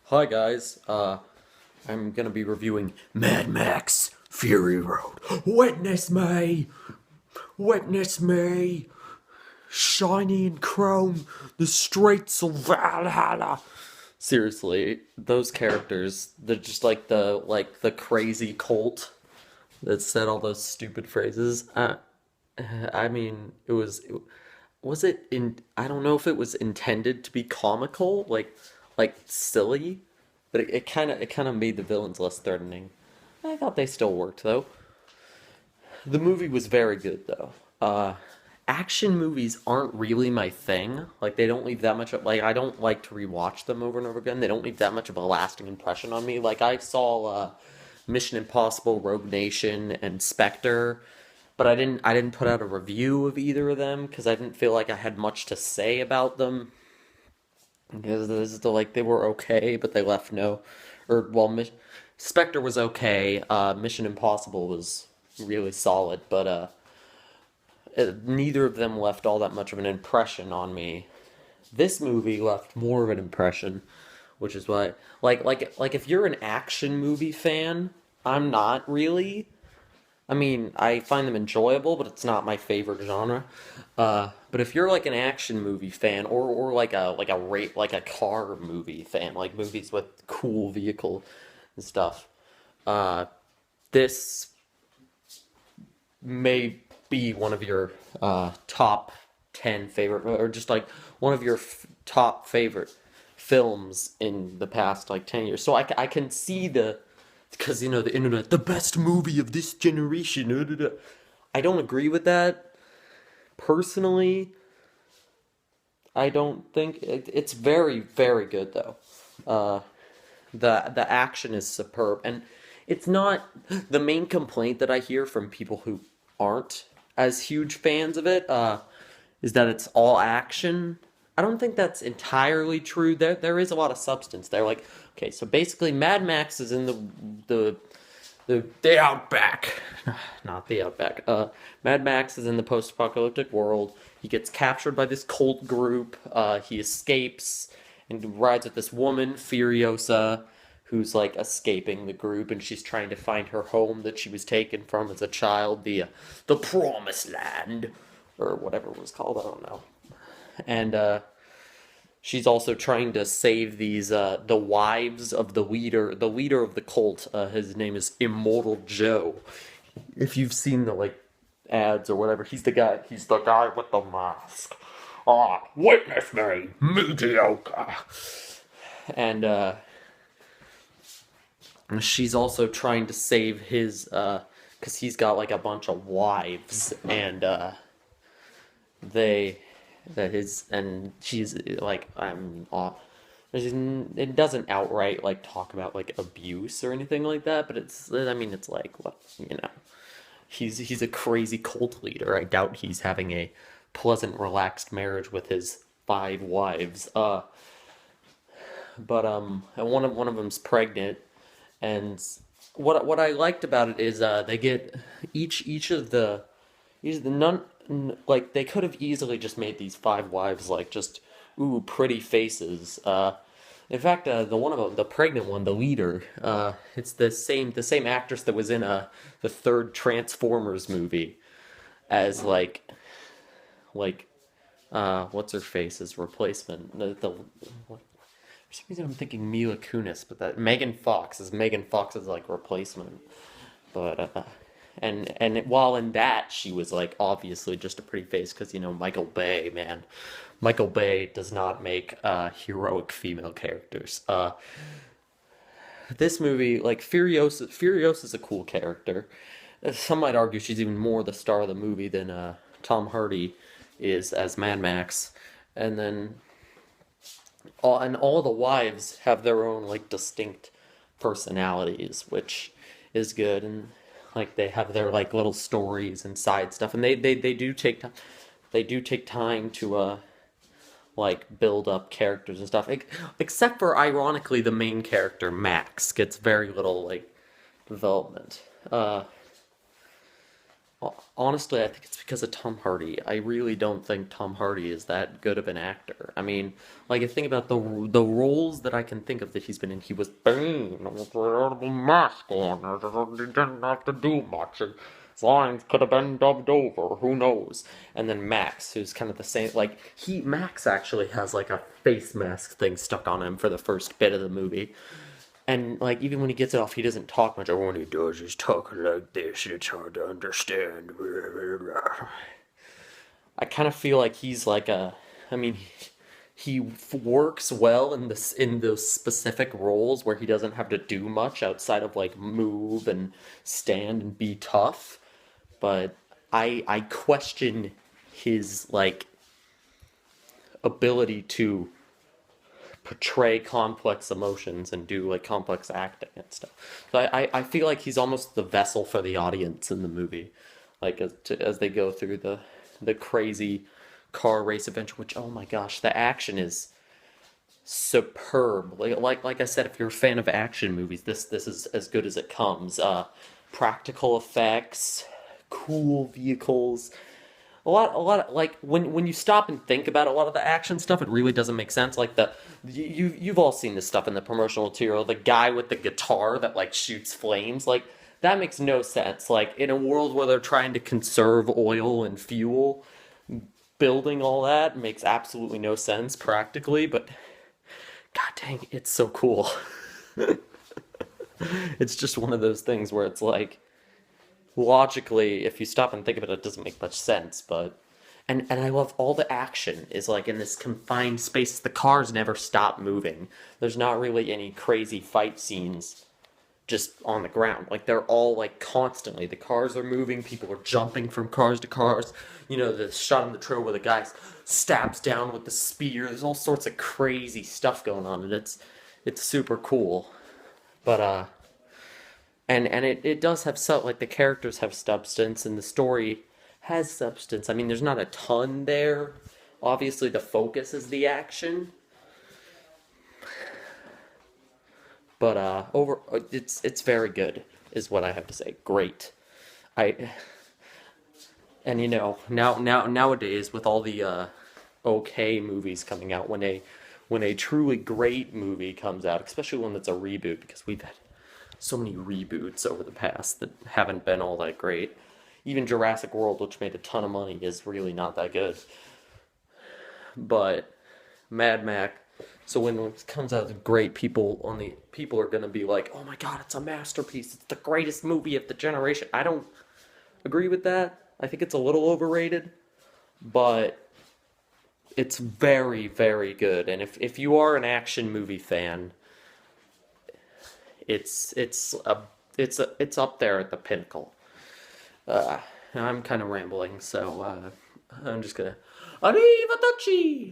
Hi guys, I'm gonna be reviewing Mad Max Fury Road. Witness me! Witness me! Shiny and chrome, the streets of Valhalla. Seriously, those characters, they're just like the crazy cult that said all those stupid phrases. I mean, was it in I don't know if it was intended to be comical, like silly, but it kind of made the villains less threatening. I thought they still worked though. The movie was very good though. Action movies aren't really my thing. Like they don't leave that much of, like I don't like to rewatch them over and over again. They don't leave that much of a lasting impression on me. Like I saw Mission Impossible, Rogue Nation, and Spectre, but I didn't put out a review of either of them because I didn't feel like I had much to say about them. Because like they were okay, but they left no, or well, Spectre was okay. Mission Impossible was really solid, but neither of them left all that much of an impression on me. This movie left more of an impression, which is why, like if you're an action movie fan, I'm not really. I mean, I find them enjoyable, but it's not my favorite genre. But if you're like an action movie fan, or like a car movie fan, like movies with cool vehicle and stuff, uh, this may be one of your top 10 favorite, or just like one of your top favorite films in the past like 10 years. So I can see because the internet, the best movie of this generation. I don't agree with that personally. I don't think it's very very good though. Uh, the action is superb, and it's not the main complaint that I hear from people who aren't as huge fans of it. Is that it's all action. I don't think that's entirely true. There is a lot of substance there. Like, okay, so basically, Mad Max is in the outback, not the outback. Mad Max is in the post-apocalyptic world. He gets captured by this cult group. He escapes and rides with this woman, Furiosa, who's like escaping the group, and she's trying to find her home that she was taken from as a child, the Promised Land, or whatever it was called. I don't know. And she's also trying to save these the wives of the leader of the cult. His name is Immortal Joe. If you've seen the like ads or whatever, he's the guy. He's the guy with the mask. Ah, witness me, mediocre. And she's also trying to save his because he's got like a bunch of wives, and they that his and she's like it doesn't outright like talk about like abuse or anything like that, but it's like, what, he's a crazy cult leader. I doubt he's having a pleasant relaxed marriage with his five wives. But and one of them's pregnant, and what I liked about it is they get each of the none like they could have easily just made these five wives like just ooh pretty faces. In fact, the one of them, the pregnant one, the leader, it's the same actress that was in the third Transformers movie as like what's her face's replacement. For some reason I'm thinking Mila Kunis, but that Megan Fox's like replacement. But while in that she was like obviously just a pretty face because Michael Bay, man, Michael Bay does not make heroic female characters. This movie, like Furiosa is a cool character. Some might argue she's even more the star of the movie than Tom Hardy is as Mad Max. And then all the wives have their own like distinct personalities, which is good, and like they have their like little stories and side stuff, and they do take time. They do take time to like build up characters and stuff. Except for ironically, the main character Max gets very little like development. Honestly, I think it's because of Tom Hardy. I really don't think Tom Hardy is that good of an actor. I mean, like, I think about the roles that I can think of that he's been in. He was Bane with the mask on. He didn't have to do much. His lines could have been dubbed over. Who knows? And then Max, who's kind of the same. Like, Max actually has like a face mask thing stuck on him for the first bit of the movie. And like even when he gets it off, he doesn't talk much. Or when he does, he's talking like this, and it's hard to understand. I kind of feel like he's like a. I mean, he works well in this in those specific roles where he doesn't have to do much outside of like move and stand and be tough. But I question his like ability to portray complex emotions and do like complex acting and stuff. So I feel like he's almost the vessel for the audience in the movie, like as they go through the crazy car race adventure. Which oh my gosh, the action is superb. Like I said, if you're a fan of action movies, this is as good as it comes. Practical effects, cool vehicles, a lot of, like when you stop and think about a lot of the action stuff, it really doesn't make sense. Like you've all seen this stuff in the promotional material, the guy with the guitar that like shoots flames, like that makes no sense. Like in a world where they're trying to conserve oil and fuel, building all that makes absolutely no sense practically, but god dang, it's so cool. It's just one of those things where it's like logically, if you stop and think about it, it doesn't make much sense. But and I love all the action is like in this confined space. The cars never stop moving. There's not really any crazy fight scenes just on the ground. Like they're all like constantly. The cars are moving. People are jumping from cars to cars. You know, the shot in the trailer where the guy stabs down with the spear. There's all sorts of crazy stuff going on, and it's super cool. But and it does have some like the characters have substance and the story has substance. I mean, there's not a ton there. Obviously, the focus is the action, but over it's very good, is what I have to say. Great. I and you know nowadays with all the okay movies coming out, when a truly great movie comes out, especially one that's a reboot, because we've had so many reboots over the past that haven't been all that great. Even Jurassic World, which made a ton of money, is really not that good. But Mad Max, so when it comes out great, people are gonna be like, "Oh my God, it's a masterpiece! It's the greatest movie of the generation." I don't agree with that. I think it's a little overrated, but it's very, very good. And if you are an action movie fan, it's up there at the pinnacle. Uh, I'm kind of rambling, so I'm just gonna arrivederci.